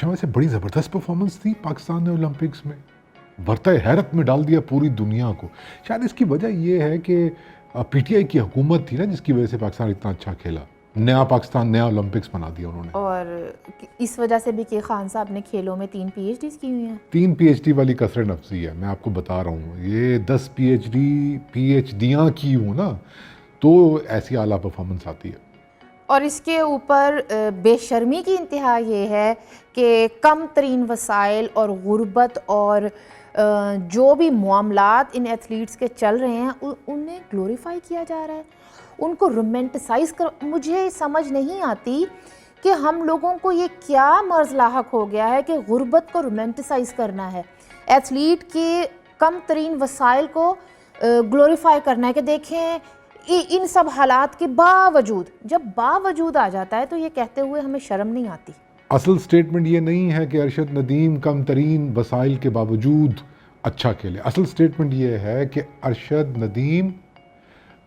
अच्छा, वैसे बड़ी ज़बरदस्त परफॉर्मेंस थी पाकिस्तान ने ओलंपिक्स में, बरताए हैरत में डाल दिया पूरी दुनिया को। शायद इसकी वजह ये है कि पीटीआई की हुकूमत थी ना, जिसकी वजह से पाकिस्तान इतना अच्छा खेला। नया पाकिस्तान, नया ओलंपिक्स बना दिया उन्होंने। और इस वजह से भी कि खान साहब ने खेलों में 3 PhDs की हुई हैं। 3 PhD वाली कसर नफसी है, मैं आपको बता रहा हूँ। ये 10 PhDयाँ की हूँ ना, तो ऐसी आला परफॉर्मेंस आती है। और इसके ऊपर बेशर्मी की इंतहा ये है कि कम तरीन वसाइल और गुर्बत और जो भी मामलात इन एथलीट्स के चल रहे हैं उन्हें ग्लोरीफाई किया जा रहा है, उनको रोमेंटिसाइज कर। मुझे समझ नहीं आती कि हम लोगों को ये क्या मर्ज़ लाहक हो गया है कि गुर्बत को रोमेंटिसाइज करना है, एथलीट के कम तरीन वसाइल को ग्लोरीफाई करना है। कि देखें इन सब हालात के बावजूद, जब बावजूद आ जाता है तो ये कहते हुए हमें शर्म नहीं आती। असल स्टेटमेंट ये नहीं है कि अरशद नदीम कम तरीन वसाइल के बावजूद अच्छा खेले। असल स्टेटमेंट ये है कि अरशद नदीम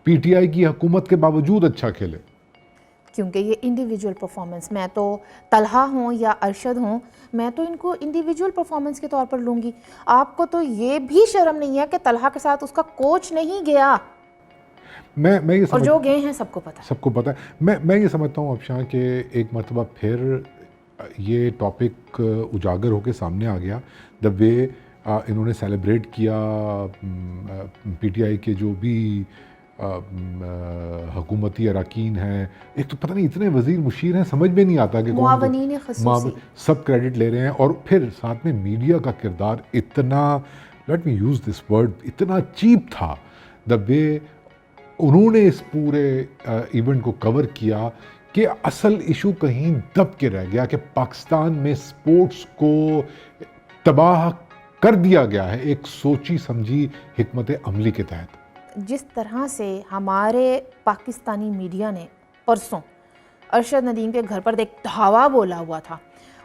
पीटीआई की हुकूमत के बावजूद अच्छा खेले। क्योंकि ये इंडिविजुअल परफॉर्मेंस, मैं तो तलहा हूँ या अरशद हूँ, मैं तो इनको इंडिविजुअल परफॉर्मेंस के तौर पर लूँगी। आपको तो ये भी शर्म नहीं है कि तलहा के साथ उसका कोच नहीं गया। मैं ये और जो गए हैं सबको पता है। मैं ये समझता हूँ अफशां के एक मरतबा फिर ये टॉपिक उजागर होकर सामने आ गया। द वे इन्होंने सेलिब्रेट किया पीटीआई के जो भी हुकूमती अरकान हैं। एक तो पता नहीं इतने वज़ीर मुशीर हैं, समझ में नहीं आता कि मुआवनीन ख़ुसूसी सब क्रेडिट ले रहे हैं। और फिर साथ में मीडिया का किरदार इतना, let me use this word, इतना चीप था। द वे उन्होंने इस पूरे इवेंट को कवर किया कि असल इशू कहीं दब के रह गया कि पाकिस्तान में स्पोर्ट्स को तबाह कर दिया गया है एक सोची समझी हिकमत अमली के तहत। जिस तरह से हमारे पाकिस्तानी मीडिया ने परसों अरशद नदीम के घर पर एक धावा बोला हुआ था,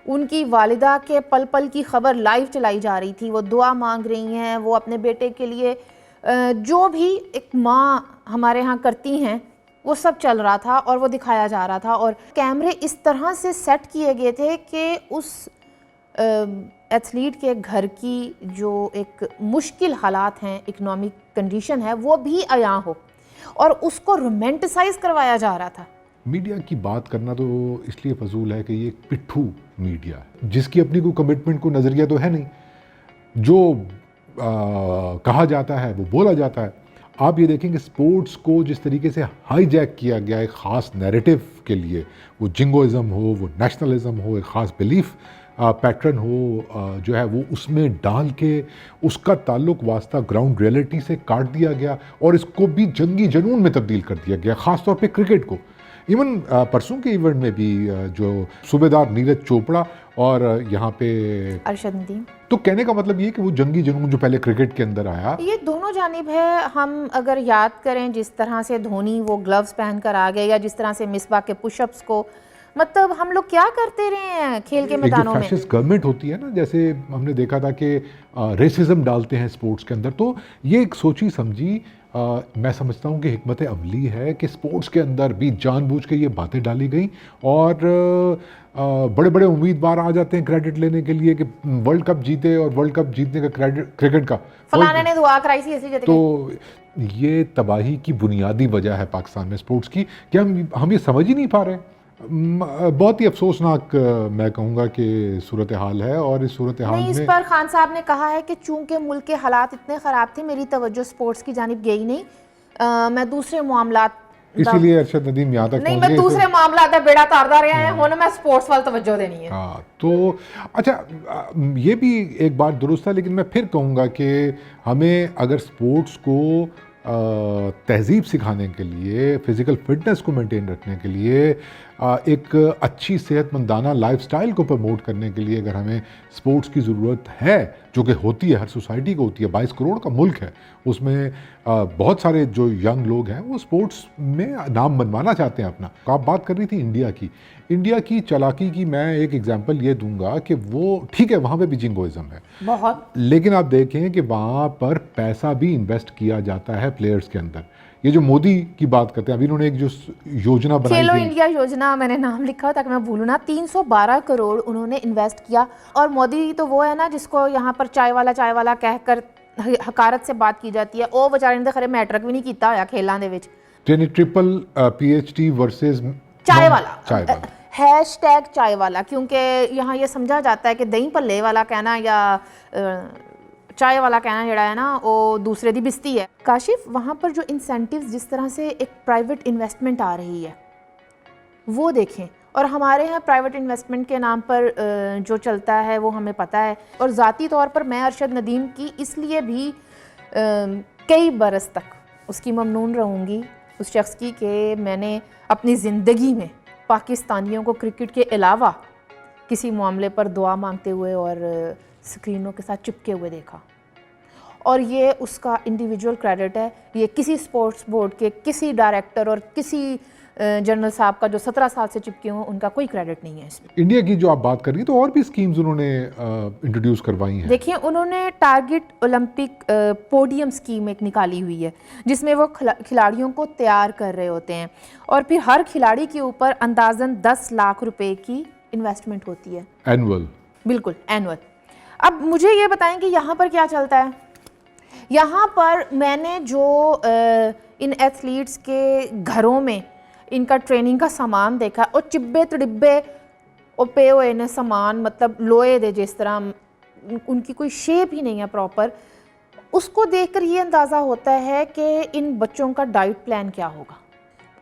उनकी वालिदा के पल पल की खबर लाइव चलाई जा रही थी, वो दुआ मांग रही हैं, वो अपने बेटे के लिए जो भी एक माँ हमारे यहाँ करती हैं वो सब चल रहा था और वो दिखाया जा रहा था। और कैमरे इस तरह से सेट किए गए थे कि उस एथलीट के घर की जो एक मुश्किल हालात हैं, इकोनॉमिक कंडीशन है, वो भी आया हो और उसको रोमेंटिसाइज करवाया जा रहा था। मीडिया की बात करना तो इसलिए फजूल है कि ये पिट्ठू मीडिया है, जिसकी अपनी कोई कमिटमेंट, को नज़रिया तो है नहीं। जो कहा जाता है वो बोला जाता है। आप ये देखेंगे स्पोर्ट्स को जिस तरीके से हाईजैक किया गया एक ख़ास नैरेटिव के लिए, वो जिंगोइज़म हो, वो नेशनलिज्म हो, एक ख़ास बिलीफ पैटर्न हो, जो है वो उसमें डाल के उसका ताल्लुक वास्ता ग्राउंड रियलिटी से काट दिया गया और इसको भी जंगी जुनून में तब्दील कर दिया गया, ख़ास तौर पे क्रिकेट को। इवन परसों के इवेंट में भी जो सूबेदार नीरज चोपड़ा और यहाँ पे अरशद नदीम, तो कहने का मतलब ये कि वो जंगी जुनून जो पहले क्रिकेट के अंदर आया, ये दोनों जानिब है। हम अगर याद करें जिस तरह से धोनी वो ग्लव्स पहनकर आ गए, या जिस तरह से मिसबा के पुशअप्स को, मतलब हम लोग क्या करते रहे हैं खेल के मैदानों में। फैशिस्ट गवर्नमेंट होती है ना, जैसे हमने देखा था कि रेसिज्म डालते हैं स्पोर्ट्स के अंदर, तो ये एक सोची समझी मैं समझता हूँ कि हिकमत अमली है कि स्पोर्ट्स के अंदर भी जानबूझ के ये बातें डाली गई। और बड़े बड़े उम्मीदवार आ जाते हैं क्रेडिट लेने के लिए कि वर्ल्ड कप जीते, और वर्ल्ड कप जीतने का क्रेडिट क्रिकेट का फलाने ने दुआ कराई थी इसलिए। तो ये तबाही की बुनियादी वजह है पाकिस्तान में स्पोर्ट्स की कि हम ये समझ ही नहीं पा रहे। बहुत ही अफसोसनाक मैं कहूँगा कि सूरत हाल है। और इस सूरत हाल में इस पर खान साहब ने कहा है कि चूंकि मुल्क के हालात इतने ख़राब थे, मेरी तवज्जो स्पोर्ट्स की जानिब गई नहीं, मैं दूसरे मामलात, इसीलिए अरशद नदीम यहाँ तक नहीं, मैं दूसरे मामलात है बेड़ा तारदा रहा है, होने मैं स्पोर्ट्स वाल तवज्जो देनी है। हाँ, तो अच्छा, ये भी एक बात दुरुस्त है, लेकिन मैं फिर कहूँगा कि हमें अगर स्पोर्ट्स को तहजीब सिखाने के लिए, फ़िज़िकल फ़िटनेस को मेंटेन रखने के लिए, एक अच्छी सेहतमंदाना लाइफस्टाइल को प्रमोट करने के लिए अगर हमें स्पोर्ट्स की ज़रूरत है, जो कि होती है, हर सोसाइटी को होती है, 22 करोड़ का मुल्क है, उसमें बहुत सारे जो यंग लोग हैं वो स्पोर्ट्स में नाम बनवाना चाहते हैं अपना। आप बात कर रही थी इंडिया की चालाकी की, मैं एक एग्जांपल ये दूंगा कि वो ठीक है, वहाँ पे भी जिंगोइज्म है बहुत, लेकिन आप देखें कि वहाँ पर पैसा भी इन्वेस्ट किया जाता है प्लेयर्स के अंदर। ये जो मोदी की बात करते हैं, अभी इन्होंने एक जो योजना बनाई खेलो थी, इंडिया योजना, मैंने नाम लिखा ताकि मैं भूलूं ना, 312 करोड़ उन्होंने इन्वेस्ट किया। और मोदी तो वो है ना जिसको यहाँ पर चाय वाला कहकर हकारत से बात की जाती है। ਉਹ ਵਿਚਾਰੇ ਨੇ ਤਾਂ ਖਰੇ ਮੈਟ੍ਰਿਕ ਵੀ ਨਹੀਂ ਕੀਤਾ ਹੋਇਆ ਖੇਲਾਂ ਦੇ ਵਿੱਚ। यानी ट्रिपल PhD वर्सेस चाय वाला, चाय वाला, हैशटैग चाय वाला, क्योंकि यहाँ ये समझा जाता है कि दही भल्ले वाला कहना या चाय वाला कहना जड़ा है ना वो दूसरे दी बिस्ती है। काशिफ, वहाँ पर जो इंसेंटिव्स जिस तरह से एक प्राइवेट इन्वेस्टमेंट आ रही है वो देखें, और हमारे यहाँ प्राइवेट इन्वेस्टमेंट के नाम पर जो चलता है वो हमें पता है। और ज़ाती तौर पर मैं अरशद नदीम की इसलिए भी कई बरस तक उसकी ममनून रहूँगी, उस शख्स की, कि मैंने अपनी ज़िंदगी में पाकिस्तानियों को क्रिकेट के अलावा किसी मामले पर दुआ मांगते हुए और स्क्रीनों के साथ चिपके हुए देखा। और ये उसका इंडिविजुअल क्रेडिट है, ये किसी स्पोर्ट्स बोर्ड के किसी डायरेक्टर और किसी जनरल साहब का जो 17 साल से चिपके हुए उनका कोई क्रेडिट नहीं है इसमें। इंडिया की जो आप बात कर रही है, तो और भी स्कीम्स उन्होंने इंट्रोड्यूस करवाई हैं। देखिए, उन्होंने टारगेट ओलंपिक पोडियम स्कीम एक निकाली हुई है जिसमें वो खिलाड़ियों को तैयार कर रहे होते हैं, और फिर हर खिलाड़ी के ऊपर अंदाजन 10 लाख रुपए की इन्वेस्टमेंट होती है एनुअल। बिल्कुल एनुअल। अब मुझे ये बताएं कि यहाँ पर क्या चलता है। यहाँ पर मैंने जो इन एथलीट्स के घरों में इनका ट्रेनिंग का सामान देखा, और चिब्बे तड़िब्बे और पे हुए ने सामान, मतलब लोहे दे जिस तरह, उनकी कोई शेप ही नहीं है प्रॉपर। उसको देखकर ये अंदाज़ा होता है कि इन बच्चों का डाइट प्लान क्या होगा।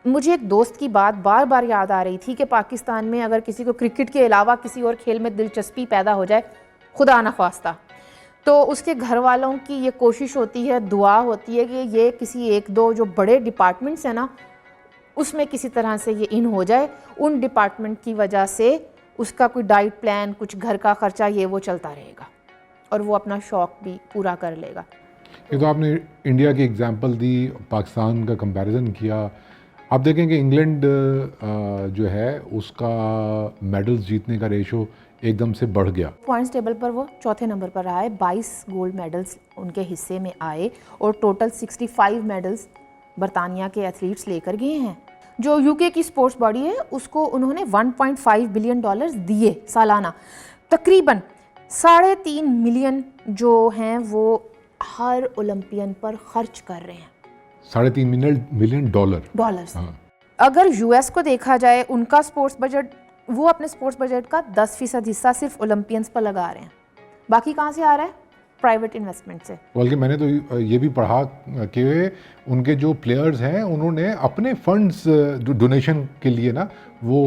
मुझे एक दोस्त की बात बार बार याद आ रही थी कि पाकिस्तान में अगर किसी को क्रिकेट के अलावा किसी और खेल में दिलचस्पी पैदा हो जाए, खुदा न ख्वास्ता, तो उसके घर वालों की ये कोशिश होती है, दुआ होती है कि ये किसी एक दो जो बड़े डिपार्टमेंट्स हैं ना उसमें किसी तरह से ये इन हो जाए। उन डिपार्टमेंट की वजह से उसका कोई डाइट प्लान, कुछ घर का खर्चा, ये वो चलता रहेगा और वो अपना शौक भी पूरा कर लेगा। ये तो आपने इंडिया की एग्जांपल दी, पाकिस्तान का कंपैरिजन किया। आप देखेंगे इंग्लैंड जो है उसका मेडल्स जीतने का रेशो एकदम से बढ़ गया। पॉइंट्स टेबल पर वो चौथे नंबर पर रहा है, 22 गोल्ड मेडल्स उनके हिस्से में आए और टोटल 65 मेडल्स बरतानिया के एथलीट्स लेकर गए हैं। जो यूके की स्पोर्ट्स बॉडी है उसको उन्होंने $1.5 बिलियन दिए सालाना। तकरीबन 3.5 मिलियन जो हैं वो हर ओलंपियन पर खर्च कर रहे हैं। $3.5 मिलियन डॉलर्स। अगर यूएस को देखा जाए, उनका स्पोर्ट्स बजट, वो अपने स्पोर्ट्स बजट का 10% हिस्सा सिर्फ ओलंपियंस पर लगा रहे हैं। बाकी कहाँ से आ रहा है? प्राइवेट इन्वेस्टमेंट से। बल्कि मैंने तो ये भी पढ़ा कि उनके जो प्लेयर्स हैं उन्होंने अपने फंड्स डोनेशन के लिए ना वो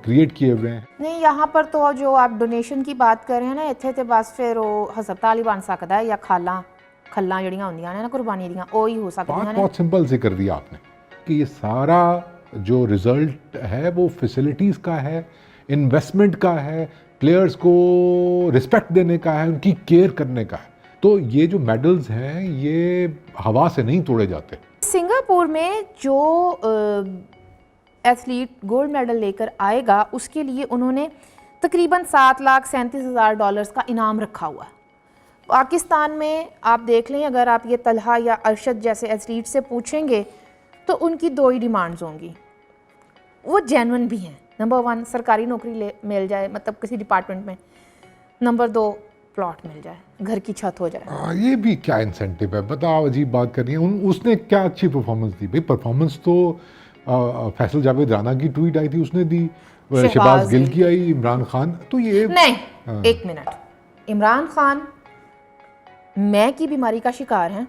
क्रिएट किए हुए हैं। नहीं, यहाँ पर तो जो आप डोनेशन की बात कर रहे हैं ना, इत्थे ते बस फिर वो हस्पताल ही बन सकता है या खल्लां जड़ियाँ होंदियां ने ना कुर्बानी दियां, वो ही हो सकती हैं। बहुत सिंपल से कर दिया आपने कि ये सारा जो रिजल्ट है वो फैसिलिटीज़ का है, इन्वेस्टमेंट का है, प्लेयर्स को रिस्पेक्ट देने का है, उनकी केयर करने का है। तो ये जो मेडल्स हैं ये हवा से नहीं तोड़े जाते। सिंगापुर में जो एथलीट गोल्ड मेडल लेकर आएगा उसके लिए उन्होंने तकरीबन $7,37,000 का इनाम रखा हुआ है। पाकिस्तान में आप देख लें, अगर आप ये तलहा या अरशद जैसे एथलीट से पूछेंगे तो उनकी 2 ही डिमांड्स होंगी, वो जेन्युइन भी हैं। नंबर 1 सरकारी नौकरी मिल जाए, मतलब किसी डिपार्टमेंट में। नंबर 2 प्लॉट मिल जाए, घर की छत हो जाए। ये भी क्या इंसेंटिव है, बताओ, अजीब बात करनी है। उसने क्या अच्छी परफॉर्मेंस दी भाई? परफॉर्मेंस तो फैसल जावेद राना की ट्वीट आई थी, उसने दी, शहबाज गिल की आई, इमरान खान, तो ये नहीं। एक मिनट, इमरान खान मैं की बीमारी का शिकार हैं।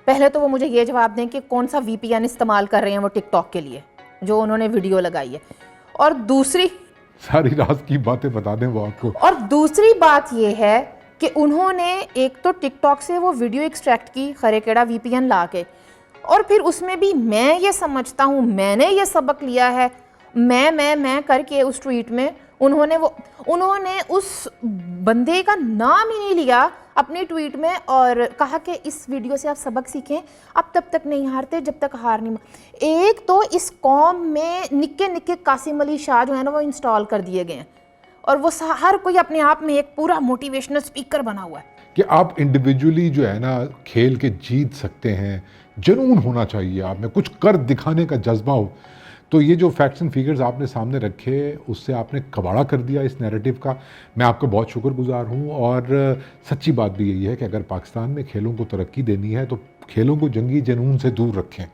पहले तो वो मुझे ये जवाब दें कि कौन सा VPN इस्तेमाल कर रहे हैं वो टिकटॉक के लिए जो उन्होंने वीडियो लगाई है, और दूसरी सारी रात की बातें बता दें वो आपको। और दूसरी बात ये है कि उन्होंने एक तो टिकटॉक से वो वीडियो एक्सट्रैक्ट की खरे केड़ा VPN ला के, और फिर उसमें भी मैं ये समझता हूँ, मैंने ये सबक लिया है, मैं करके उस ट्वीट में उन्होंने उस बंदे का नाम ही नहीं लिया अपनी ट्वीट में और कहा कि इस वीडियो से आप सबक सीखें, आप तब तक नहीं हारते जब तक हार नहीं। एक तो इस कौम में निक्के निक्के कासिम अली शाह जो है ना वो इंस्टॉल कर दिए गए हैं, और वो हर कोई अपने आप में एक पूरा मोटिवेशनल स्पीकर बना हुआ है कि आप इंडिविजुअली जो है ना खेल के जीत सकते हैं, जुनून होना चाहिए आप में, कुछ कर दिखाने का जज्बा हो। तो ये जो फैक्ट्स एंड फिगर्स आपने सामने रखे, उससे आपने कबाड़ा कर दिया इस नैरेटिव का। मैं आपका बहुत शुक्रगुजार हूँ। और सच्ची बात भी यही है कि अगर पाकिस्तान में खेलों को तरक्की देनी है तो खेलों को जंगी जुनून से दूर रखें,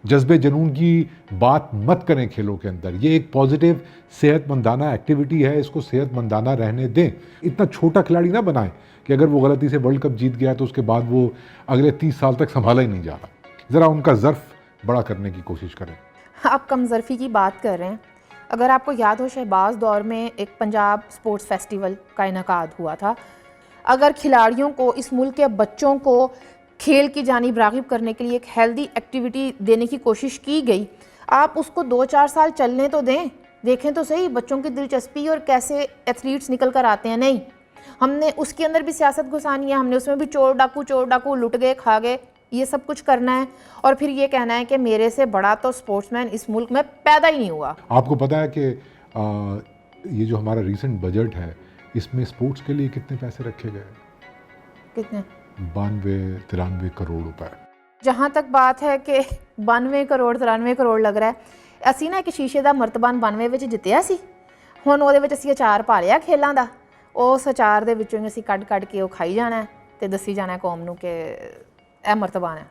जज्बे जुनून की बात मत करें खेलों के अंदर। ये एक पॉजिटिव सेहतमंदाना एक्टिविटी है, इसको सेहतमंदाना रहने दें। इतना छोटा खिलाड़ी ना बनाएं कि अगर वो गलती से वर्ल्ड कप जीत गया तो उसके बाद वो अगले 30 साल तक संभाला ही नहीं जा रहा। ज़रा उनका ज़र्फ बड़ा करने की कोशिश करें। आप कमज़रफ़ी की बात कर रहे हैं। अगर आपको याद हो, शहबाज दौर में एक पंजाब स्पोर्ट्स फेस्टिवल का इनेकाद हुआ था। अगर खिलाड़ियों को, इस मुल्क के बच्चों को खेल की जानिब राग़िब करने के लिए एक हेल्दी एक्टिविटी देने की कोशिश की गई, आप उसको 2-4 साल चलने तो दें, देखें तो सही बच्चों की दिलचस्पी और कैसे एथलीट्स निकल कर आते हैं। नहीं, हमने उसके अंदर भी सियासत घुसानी है, हमने उसमें भी चोर डाकू लुट गए खा गए, ये सब कुछ करना है और फिर ये कहना है कि मेरे से बड़ा तो स्पोर्ट्समैन इस मुल्क में पैदा ही नहीं हुआ। आपको पता है कि ये जो हमारा रीसेंट बजट है, इसमें स्पोर्ट्स के लिए कितने पैसे रखे गए? कितने? 92-93 करोड़ रुपए। जहाँ तक बात है कि 92 करोड़ 93 करोड़ लग रहा है, ਅਸੀਂ ਨਾ ਇੱਕ ਸ਼ੀਸ਼ੇ ਦਾ ਮਰਤਬਾਨ 92 ਵਿੱਚ ਜਿੱਤਿਆ ਸੀ। ਹੁਣ ਉਹਦੇ ਵਿੱਚ ਅਸੀਂ ਅਚਾਰ ਪਾ ਲਿਆ ਖੇਲਾਂ ਦਾ, ਉਸ ਅਚਾਰ ਦੇ ਵਿੱਚੋਂ ਅਸੀਂ ਕੱਢ ਕੇ ਉਹ ਖਾਈ ਜਾਣਾ ਤੇ ਦੱਸੀ ਜਾਣਾ ਕੌਮ ਨੂੰ ਕਿ ਇਹ ਮਰਤਬਾਨ ਹੈ।